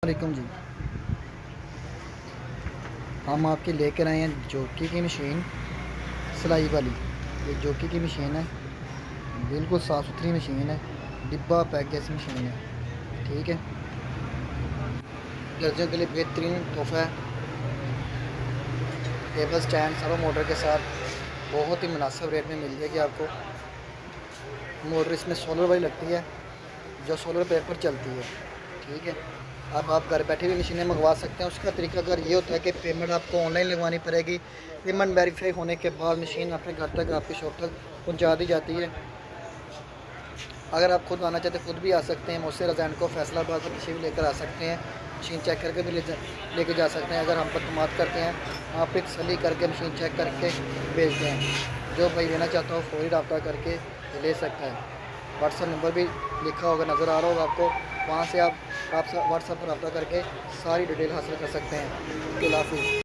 वालेकुम जी। हम आपके लेकर आए हैं जॉकी की मशीन, सिलाई वाली। ये जॉकी की मशीन है, बिल्कुल साफ़ सुथरी मशीन है, डिब्बा पैक जैसी मशीन है। ठीक है, दर्जों के लिए बेहतरीन तोहफा है। टेबल स्टैंड सर्वो मोटर के साथ बहुत ही मुनासिब रेट में मिल जाएगी आपको। मोटर इसमें सोलर वाली लगती है, जो सोलर पैक पर चलती है। ठीक है, अब आप घर बैठे भी मशीनें मंगवा सकते हैं। उसका तरीका अगर ये होता है कि पेमेंट आपको ऑनलाइन लगवानी पड़ेगी। पेमेंट वेरीफाई होने के बाद मशीन अपने घर तक, आपकी शॉप तक पहुंचा दी जाती है। अगर आप खुद आना चाहते हैं खुद भी आ सकते हैं। मुझसे रज़ान को फैसलाबाद से किसी भी लेकर आ सकते हैं। मशीन चेक करके भी लेके जा सकते हैं। अगर हम पर तमाद करते हैं, आप पे तसल्ली करके मशीन चेक करके भेजते हैं। जो भाई लेना चाहता हो फौरी रब्ता करके ले सकता है। व्हाट्सअप नंबर भी लिखा होगा, नज़र आ रहा होगा आपको। वहाँ से आप व्हाट्सअप पर रब्ता करके सारी डिटेल हासिल कर सकते हैं। अल्लाह हाफ़िज़।